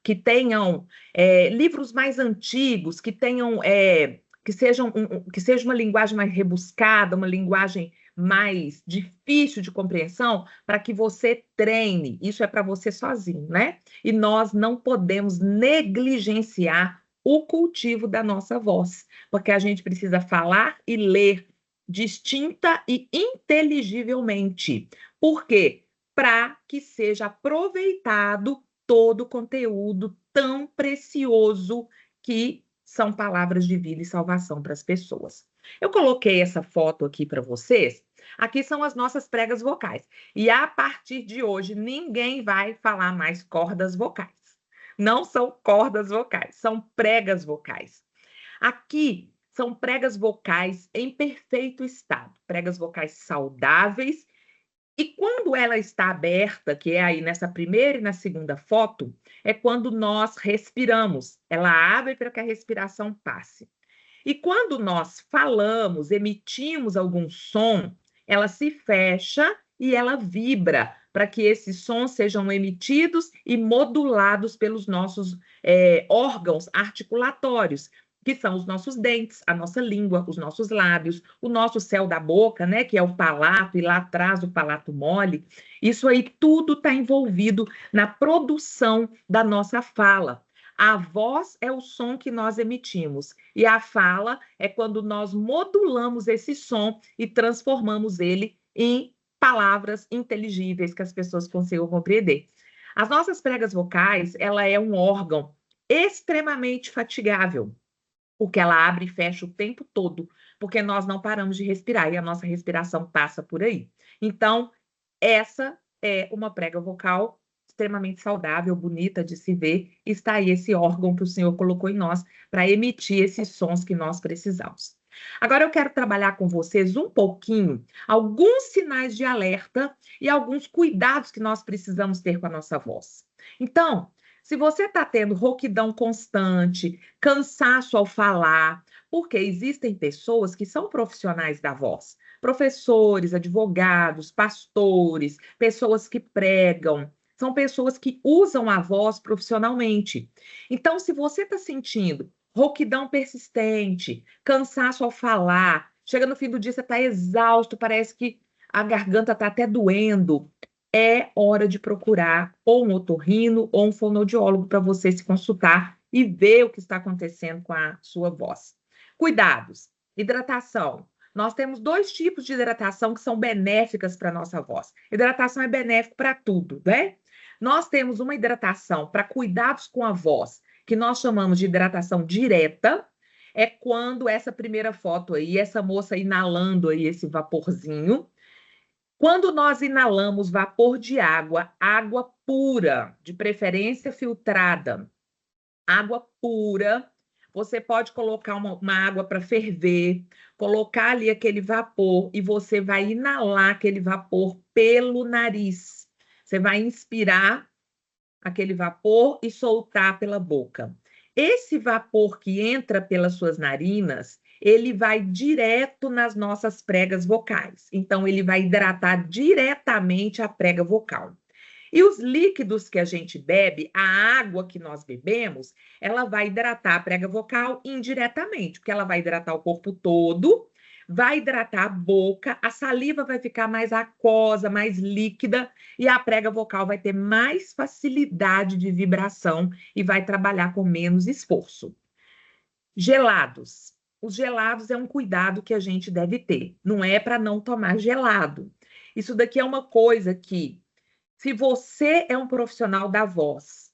que tenham livros mais antigos, que tenham que seja uma linguagem mais rebuscada, uma linguagem mais difícil de compreensão, para que você treine. Isso é para você sozinho, né? E nós não podemos negligenciar o cultivo da nossa voz, porque a gente precisa falar e ler distinta e inteligivelmente. Por quê? Para que seja aproveitado todo o conteúdo tão precioso que são palavras de vida e salvação para as pessoas. Eu coloquei essa foto aqui para vocês. Aqui são as nossas pregas vocais. E a partir de hoje, ninguém vai falar mais cordas vocais. Não são cordas vocais, são pregas vocais. Aqui são pregas vocais em perfeito estado, pregas vocais saudáveis. E quando ela está aberta, que é aí nessa primeira e na segunda foto, é quando nós respiramos. Ela abre para que a respiração passe. E quando nós falamos, emitimos algum som, ela se fecha e ela vibra para que esses sons sejam emitidos e modulados pelos nossos órgãos articulatórios, que são os nossos dentes, a nossa língua, os nossos lábios, o nosso céu da boca, né, que é o palato, e lá atrás o palato mole. Isso aí tudo está envolvido na produção da nossa fala. A voz é o som que nós emitimos, e a fala é quando nós modulamos esse som e transformamos ele em palavras inteligíveis que as pessoas consigam compreender. As nossas pregas vocais, ela é um órgão extremamente fatigável, porque ela abre e fecha o tempo todo, porque nós não paramos de respirar e a nossa respiração passa por aí. Então, essa é uma prega vocal extremamente saudável, bonita de se ver. Está aí esse órgão que o Senhor colocou em nós para emitir esses sons que nós precisamos. Agora eu quero trabalhar com vocês um pouquinho alguns sinais de alerta e alguns cuidados que nós precisamos ter com a nossa voz. Então, se você está tendo rouquidão constante, cansaço ao falar, porque existem pessoas que são profissionais da voz, professores, advogados, pastores, pessoas que pregam, são pessoas que usam a voz profissionalmente. Então, se você está sentindo rouquidão persistente, cansaço ao falar, chega no fim do dia, você está exausto, parece que a garganta está até doendo, é hora de procurar ou um otorrino ou um fonoaudiólogo para você se consultar e ver o que está acontecendo com a sua voz. Cuidados, hidratação. Nós temos 2 tipos de hidratação que são benéficas para a nossa voz. Hidratação é benéfico para tudo, né? Nós temos uma hidratação para cuidados com a voz, que nós chamamos de hidratação direta, é quando essa primeira foto aí, essa moça inalando aí esse vaporzinho. Quando nós inalamos vapor de água, água pura, de preferência filtrada, água pura, você pode colocar uma água para ferver, colocar ali aquele vapor e você vai inalar aquele vapor pelo nariz. Você vai inspirar aquele vapor e soltar pela boca. Esse vapor que entra pelas suas narinas, ele vai direto nas nossas pregas vocais. Então, ele vai hidratar diretamente a prega vocal. E os líquidos que a gente bebe, a água que nós bebemos, ela vai hidratar a prega vocal indiretamente, porque ela vai hidratar o corpo todo, vai hidratar a boca, a saliva vai ficar mais aquosa, mais líquida, e a prega vocal vai ter mais facilidade de vibração e vai trabalhar com menos esforço. Gelados. Os gelados é um cuidado que a gente deve ter. Não é para não tomar gelado. Isso daqui é uma coisa que, se você é um profissional da voz,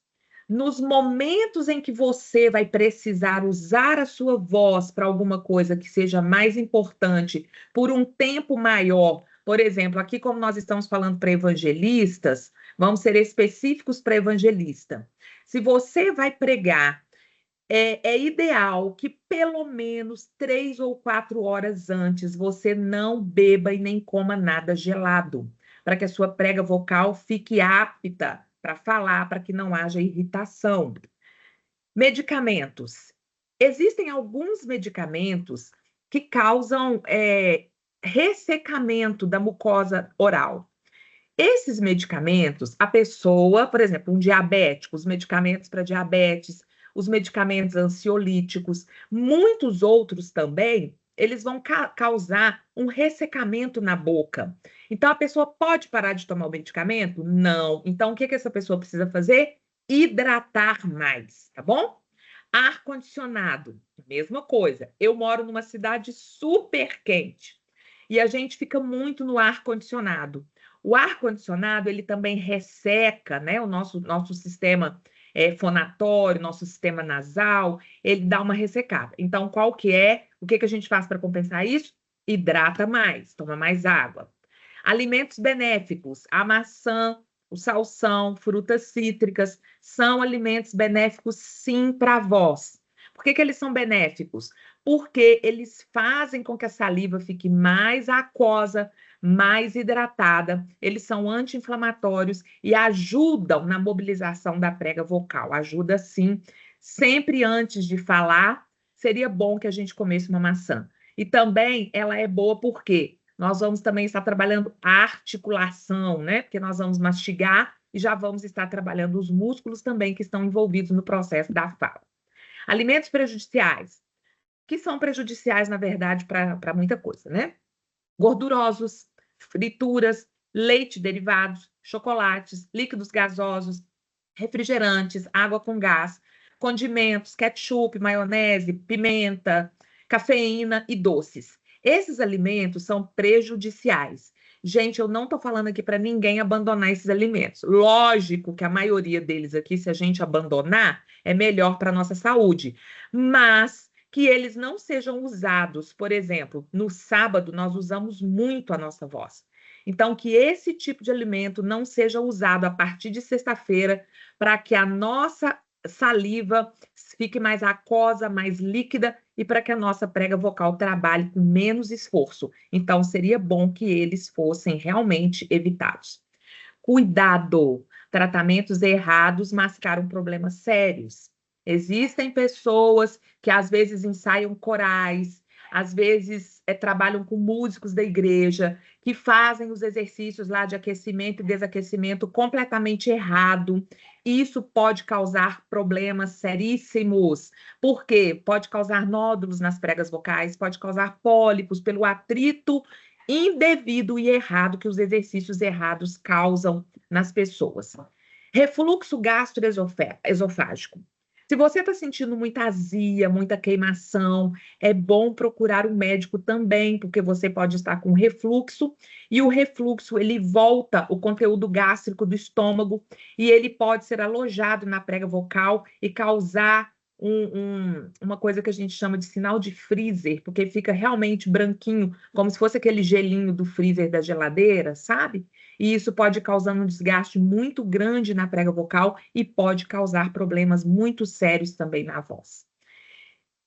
nos momentos em que você vai precisar usar a sua voz para alguma coisa que seja mais importante por um tempo maior, por exemplo, aqui como nós estamos falando para evangelistas, vamos ser específicos para evangelista. Se você vai pregar, é ideal que pelo menos 3 ou 4 horas antes você não beba e nem coma nada gelado, para que a sua prega vocal fique apta para falar, para que não haja irritação. Medicamentos. Existem alguns medicamentos que causam ressecamento da mucosa oral. Esses medicamentos, a pessoa, por exemplo, um diabético, os medicamentos para diabetes, os medicamentos ansiolíticos, muitos outros também, eles vão causar um ressecamento na boca. Então, a pessoa pode parar de tomar o medicamento? Não. Então, o que essa pessoa precisa fazer? Hidratar mais, tá bom? Ar-condicionado, mesma coisa. Eu moro numa cidade super quente e a gente fica muito no ar-condicionado. O ar-condicionado, ele também resseca, né, o nosso sistema fonatório, nosso sistema nasal, ele dá uma ressecada. Então, o que a gente faz para compensar isso? Hidrata mais, toma mais água. Alimentos benéficos, a maçã, o salsão, frutas cítricas, são alimentos benéficos sim para a voz. Por que eles são benéficos? Porque eles fazem com que a saliva fique mais aquosa, mais hidratada, eles são anti-inflamatórios e ajudam na mobilização da prega vocal. Ajuda sim. Sempre antes de falar, seria bom que a gente comesse uma maçã. E também ela é boa porque nós vamos também estar trabalhando a articulação, né? Porque nós vamos mastigar e já vamos estar trabalhando os músculos também que estão envolvidos no processo da fala. Alimentos prejudiciais, que são prejudiciais, na verdade, para muita coisa, né? Gordurosos, frituras, leite derivados, chocolates, líquidos gasosos, refrigerantes, água com gás, condimentos, ketchup, maionese, pimenta, cafeína e doces. Esses alimentos são prejudiciais. Gente, eu não estou falando aqui para ninguém abandonar esses alimentos. Lógico que a maioria deles aqui, se a gente abandonar, é melhor para a nossa saúde. Mas que eles não sejam usados, por exemplo, no sábado nós usamos muito a nossa voz. Então, que esse tipo de alimento não seja usado a partir de sexta-feira, para que a nossa saliva fique mais aquosa, mais líquida e para que a nossa prega vocal trabalhe com menos esforço. Então, seria bom que eles fossem realmente evitados. Cuidado! Tratamentos errados mascaram problemas sérios. Existem pessoas que às vezes ensaiam corais, às vezes trabalham com músicos da igreja, que fazem os exercícios lá de aquecimento e desaquecimento completamente errado. Isso pode causar problemas seríssimos. Por quê? Pode causar nódulos nas pregas vocais, pode causar pólipos pelo atrito indevido e errado que os exercícios errados causam nas pessoas. Refluxo gastroesofágico. Se você está sentindo muita azia, muita queimação, é bom procurar um médico também, porque você pode estar com refluxo, e o refluxo, ele volta o conteúdo gástrico do estômago, e ele pode ser alojado na prega vocal e causar uma coisa que a gente chama de sinal de freezer, porque fica realmente branquinho, como se fosse aquele gelinho do freezer da geladeira, sabe? E isso pode causar um desgaste muito grande na prega vocal e pode causar problemas muito sérios também na voz.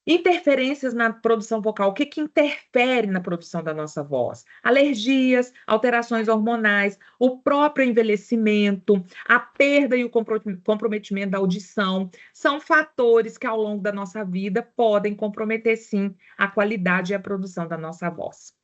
Interferências na produção vocal. O que interfere na produção da nossa voz? Alergias, alterações hormonais, o próprio envelhecimento, a perda e o comprometimento da audição, são fatores que ao longo da nossa vida podem comprometer, sim, a qualidade e a produção da nossa voz.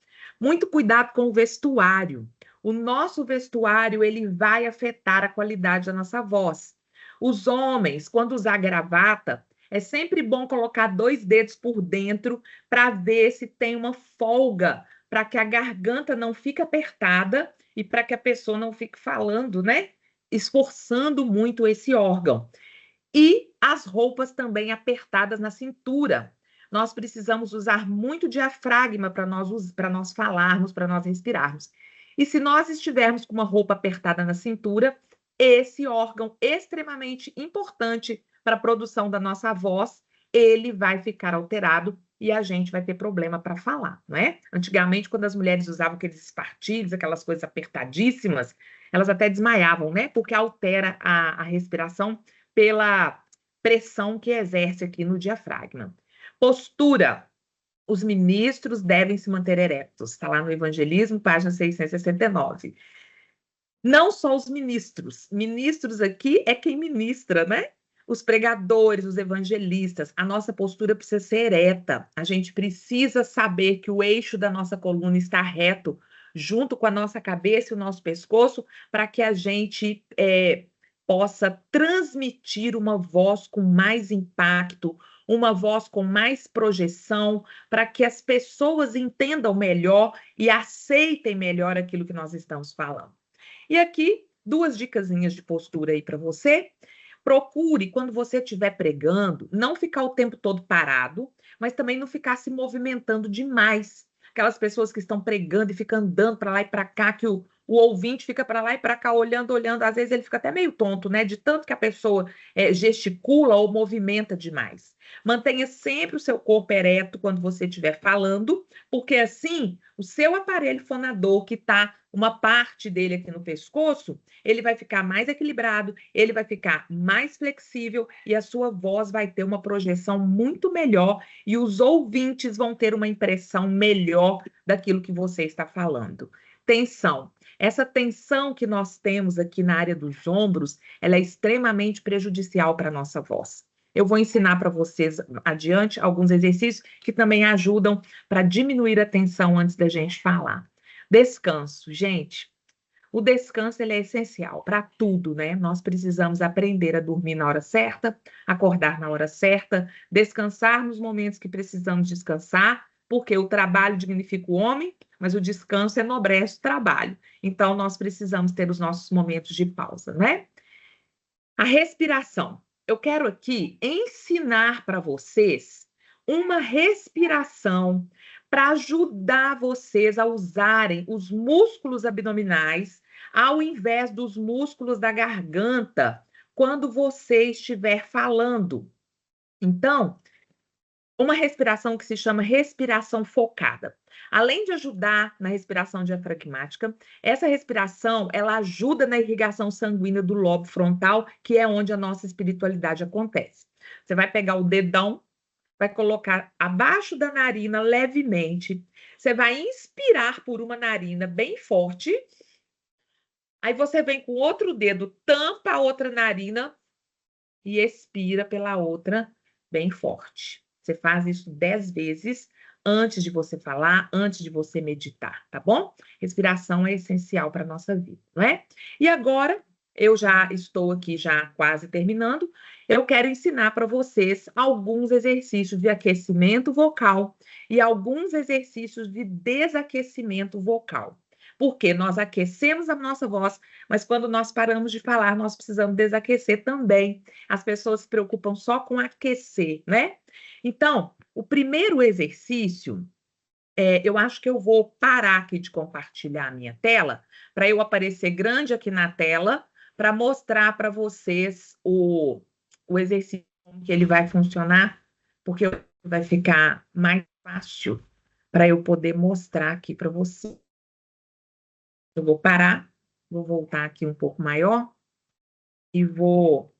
Muito cuidado com o vestuário. O nosso vestuário, ele vai afetar a qualidade da nossa voz. Os homens, quando usar gravata, é sempre bom colocar 2 dedos por dentro para ver se tem uma folga, para que a garganta não fique apertada e para que a pessoa não fique falando, né? Esforçando muito esse órgão. E as roupas também apertadas na cintura. Nós precisamos usar muito diafragma para nós falarmos, para nós respirarmos. E se nós estivermos com uma roupa apertada na cintura, esse órgão extremamente importante para a produção da nossa voz, ele vai ficar alterado e a gente vai ter problema para falar, não é? Antigamente, quando as mulheres usavam aqueles espartilhos, aquelas coisas apertadíssimas, elas até desmaiavam, né? Porque altera a respiração pela pressão que exerce aqui no diafragma. Postura. Os ministros devem se manter eretos. Está lá no Evangelismo, página 669. Não só os ministros. Ministros aqui é quem ministra, né? Os pregadores, os evangelistas, a nossa postura precisa ser ereta. A gente precisa saber que o eixo da nossa coluna está reto, junto com a nossa cabeça e o nosso pescoço, para que a gente possa transmitir uma voz com mais impacto, uma voz com mais projeção, para que as pessoas entendam melhor e aceitem melhor aquilo que nós estamos falando. E aqui, 2 dicasinhas de postura aí para você. Procure, quando você estiver pregando, não ficar o tempo todo parado, mas também não ficar se movimentando demais. Aquelas pessoas que estão pregando e ficam andando para lá e para cá, que o ouvinte fica para lá e para cá, olhando, às vezes ele fica até meio tonto, né? De tanto que a pessoa gesticula ou movimenta demais. Mantenha sempre o seu corpo ereto quando você estiver falando, porque assim, o seu aparelho fonador, que está uma parte dele aqui no pescoço, ele vai ficar mais equilibrado, ele vai ficar mais flexível e a sua voz vai ter uma projeção muito melhor e os ouvintes vão ter uma impressão melhor daquilo que você está falando. Tensão. Essa tensão que nós temos aqui na área dos ombros, ela é extremamente prejudicial para a nossa voz. Eu vou ensinar para vocês adiante alguns exercícios que também ajudam para diminuir a tensão antes da gente falar. Descanso, gente. O descanso ele é essencial para tudo, né? Nós precisamos aprender a dormir na hora certa, acordar na hora certa, descansar nos momentos que precisamos descansar, porque o trabalho dignifica o homem, mas o descanso enobrece o trabalho. Então, nós precisamos ter os nossos momentos de pausa, né? A respiração. Eu quero aqui ensinar para vocês uma respiração para ajudar vocês a usarem os músculos abdominais ao invés dos músculos da garganta quando você estiver falando. Então, uma respiração que se chama respiração focada. Além de ajudar na respiração diafragmática, essa respiração, ela ajuda na irrigação sanguínea do lobo frontal, que é onde a nossa espiritualidade acontece. Você vai pegar o dedão, vai colocar abaixo da narina levemente, você vai inspirar por uma narina bem forte, aí você vem com outro dedo, tampa a outra narina e expira pela outra bem forte. Você faz isso 10 vezes antes de você falar, antes de você meditar, tá bom? Respiração é essencial para a nossa vida, não é? E agora, eu já estou aqui já quase terminando, eu quero ensinar para vocês alguns exercícios de aquecimento vocal e alguns exercícios de desaquecimento vocal. Porque nós aquecemos a nossa voz, mas quando nós paramos de falar, nós precisamos desaquecer também. As pessoas se preocupam só com aquecer, né? Então, o primeiro exercício, eu acho que eu vou parar aqui de compartilhar a minha tela, para eu aparecer grande aqui na tela, para mostrar para vocês o exercício, como que ele vai funcionar, porque vai ficar mais fácil para eu poder mostrar aqui para vocês. Eu vou parar, vou voltar aqui um pouco maior e vou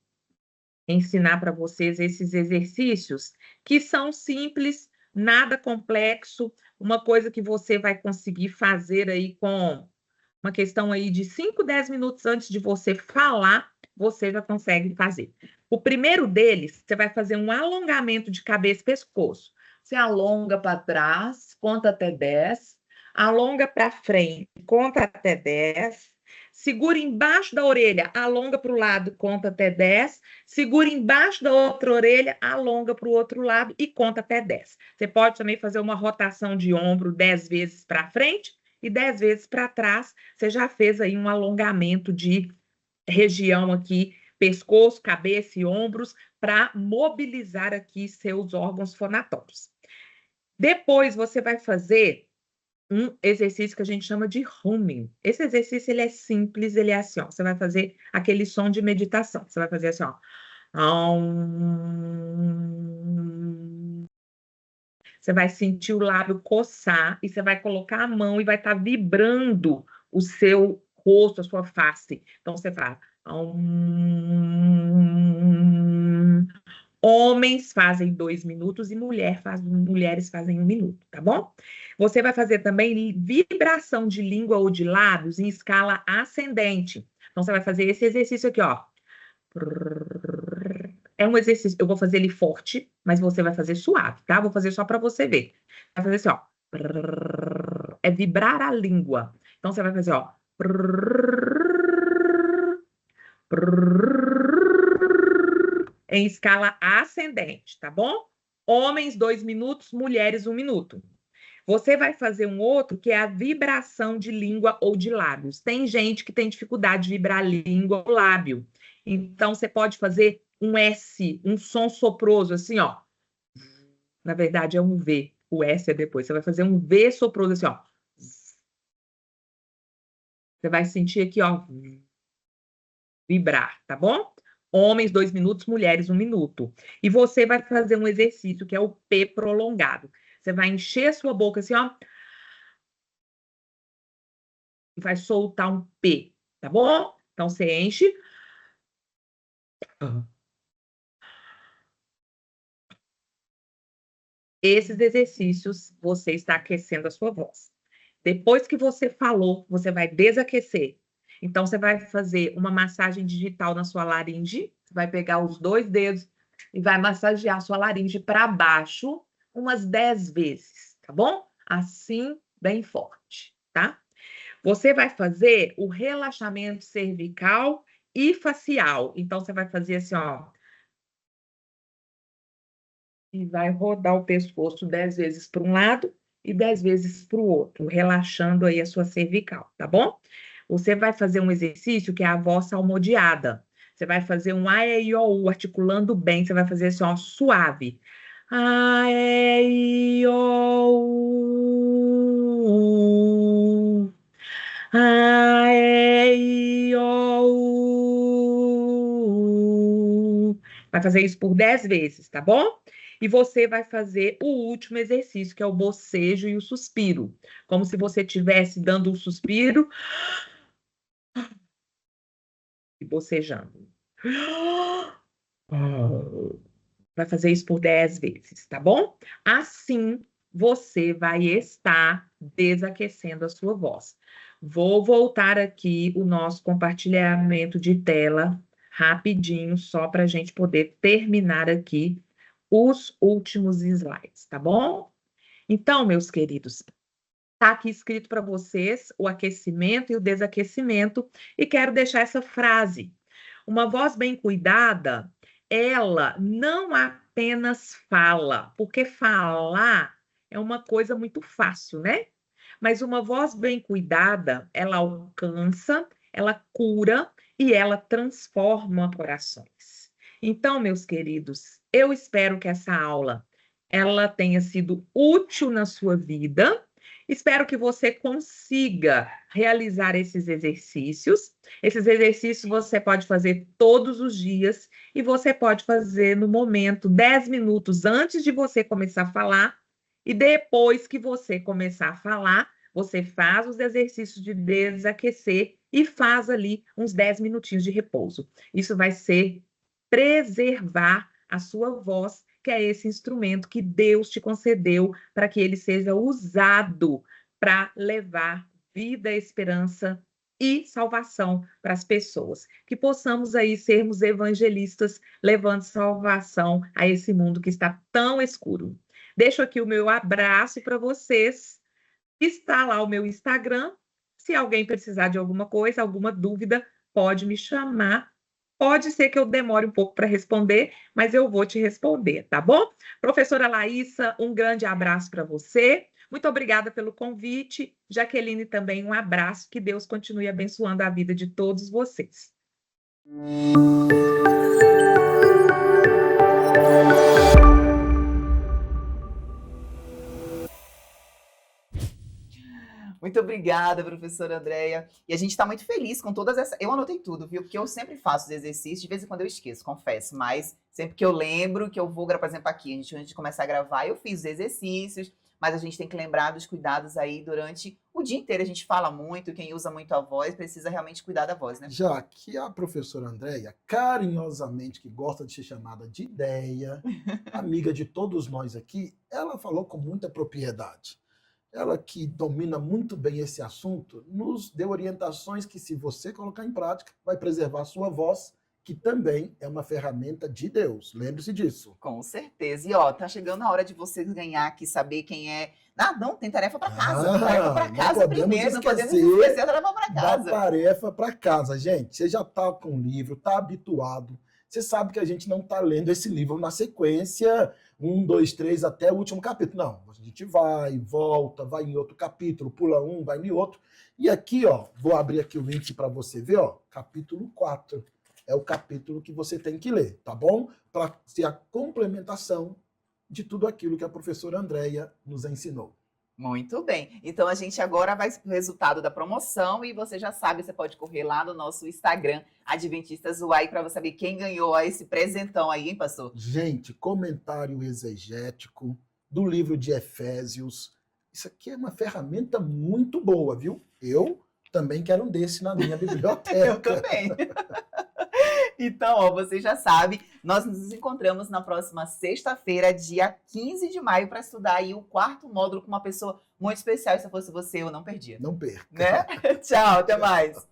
ensinar para vocês esses exercícios que são simples, nada complexo, uma coisa que você vai conseguir fazer aí com uma questão aí de 5, 10 minutos antes de você falar, você já consegue fazer. O primeiro deles, você vai fazer um alongamento de cabeça e pescoço. Você alonga para trás, conta até 10, alonga para frente, conta até 10, segura embaixo da orelha, alonga para o lado, conta até 10, segura embaixo da outra orelha, alonga para o outro lado e conta até 10. Você pode também fazer uma rotação de ombro 10 vezes para frente e 10 vezes para trás. Você já fez aí um alongamento de região aqui, pescoço, cabeça e ombros, para mobilizar aqui seus órgãos fonatórios. Depois você vai fazer um exercício que a gente chama de humming. Esse exercício, ele é simples, ele é assim, ó. Você vai fazer aquele som de meditação. Você vai fazer assim, ó. Você vai sentir o lábio coçar e você vai colocar a mão e vai estar vibrando o seu rosto, a sua face. Então, você fala... Homens fazem 2 minutos e mulheres fazem 1 minuto, tá bom? Você vai fazer também vibração de língua ou de lábios em escala ascendente. Então, você vai fazer esse exercício aqui, ó. É um exercício, eu vou fazer ele forte, mas você vai fazer suave, tá? Vou fazer só para você ver. Vai fazer assim, ó. É vibrar a língua. Então, você vai fazer, ó. Em escala ascendente, tá bom? Homens, 2 minutos, mulheres, 1 minuto. Você vai fazer um outro que é a vibração de língua ou de lábios. Tem gente que tem dificuldade de vibrar língua ou lábio. Então, você pode fazer um S, um som soproso, assim, ó. Na verdade, é um V. O S é depois. Você vai fazer um V soproso, assim, ó. Você vai sentir aqui, ó, vibrar, tá bom? Homens, 2 minutos, mulheres, 1 minuto. E você vai fazer um exercício que é o P prolongado. Você vai encher a sua boca assim, ó. E vai soltar um P, tá bom? Então, você enche. Esses exercícios, você está aquecendo a sua voz. Depois que você falou, você vai desaquecer. Então, você vai fazer uma massagem digital na sua laringe. Você vai pegar os 2 dedos e vai massagear a sua laringe para baixo umas 10 vezes, tá bom? Assim, bem forte, tá? Você vai fazer o relaxamento cervical e facial. Então, você vai fazer assim, ó. E vai rodar o pescoço 10 vezes para um lado e 10 vezes para o outro, relaxando aí a sua cervical, tá bom? Você vai fazer um exercício que é a voz salmodiada. Você vai fazer um A, E, I, O, U, articulando bem. Você vai fazer assim, ó, suave. A, E, I, O, U. A, E, I, O, U. Vai fazer isso por 10 vezes, tá bom? e você vai fazer o último exercício, que é o bocejo e o suspiro. Como se você estivesse dando um suspiro e bocejando. Vai fazer isso por 10 vezes, tá bom? Assim, você vai estar desaquecendo a sua voz. Vou voltar aqui o nosso compartilhamento de tela rapidinho, só para a gente poder terminar aqui os últimos slides, tá bom? Então, meus queridos, está aqui escrito para vocês o aquecimento e o desaquecimento, e quero deixar essa frase. Uma voz bem cuidada, ela não apenas fala, porque falar é uma coisa muito fácil, né? Mas uma voz bem cuidada, ela alcança, ela cura e ela transforma corações. Então, meus queridos, eu espero que essa aula ela tenha sido útil na sua vida. Espero que você consiga realizar esses exercícios. Esses exercícios você pode fazer todos os dias e você pode fazer no momento 10 minutos antes de você começar a falar, e depois que você começar a falar, você faz os exercícios de desaquecer e faz ali uns 10 minutinhos de repouso. Isso vai ser preservar a sua voz, que é esse instrumento que Deus te concedeu para que ele seja usado para levar vida, esperança e salvação para as pessoas. Que possamos aí sermos evangelistas, levando salvação a esse mundo que está tão escuro. Deixo aqui o meu abraço para vocês. Está lá o meu Instagram. Se alguém precisar de alguma coisa, alguma dúvida, pode me chamar. Pode ser que eu demore um pouco para responder, mas eu vou te responder, tá bom? Professora Laísa, um grande abraço para você. Muito obrigada pelo convite. Jaqueline, também um abraço. Que Deus continue abençoando a vida de todos vocês. Muito obrigada, professora Andréia. E a gente está muito feliz com todas essas... Eu anotei tudo, viu? Porque eu sempre faço os exercícios, de vez em quando eu esqueço, confesso. Mas sempre que eu lembro, que eu vou, por exemplo, aqui, antes de começar a gravar, eu fiz os exercícios, mas a gente tem que lembrar dos cuidados aí durante o dia inteiro. A gente fala muito, quem usa muito a voz precisa realmente cuidar da voz, né? Já que a professora Andréia, carinhosamente, que gosta de ser chamada de Ideia, amiga de todos nós aqui, ela falou com muita propriedade. Ela que domina muito bem esse assunto, nos deu orientações que, se você colocar em prática, vai preservar a sua voz, que também é uma ferramenta de Deus. Lembre-se disso. Com certeza. E ó, tá chegando a hora de vocês ganhar aqui, saber quem é. Ah, não, tem tarefa para casa. Tarefa para casa primeiro, não podemos esquecer a tarefa para casa. Da tarefa para casa, gente. Você já está com o livro, está habituado. Você sabe que a gente não está lendo esse livro na sequência 1, 2, 3, até o último capítulo. Não, a gente vai, volta, vai em outro capítulo, pula um, vai em outro. E aqui, ó, vou abrir aqui o link para você ver, ó, capítulo 4. É o capítulo que você tem que ler, tá bom? Para ser a complementação de tudo aquilo que a professora Andréia nos ensinou. Muito bem. Então, a gente agora vai para o resultado da promoção e você já sabe, você pode correr lá no nosso Instagram, Adventistas UAI, para você saber quem ganhou esse presentão aí, hein, pastor? Gente, comentário exegético do livro de Efésios. Isso aqui é uma ferramenta muito boa, viu? Eu também quero um desse na minha biblioteca. Eu também. Então, ó, você já sabe, nós nos encontramos na próxima sexta-feira, dia 15 de maio, para estudar aí o 4º módulo com uma pessoa muito especial. Se eu fosse você, eu não perdia. Não perca. Né? Tchau, até mais.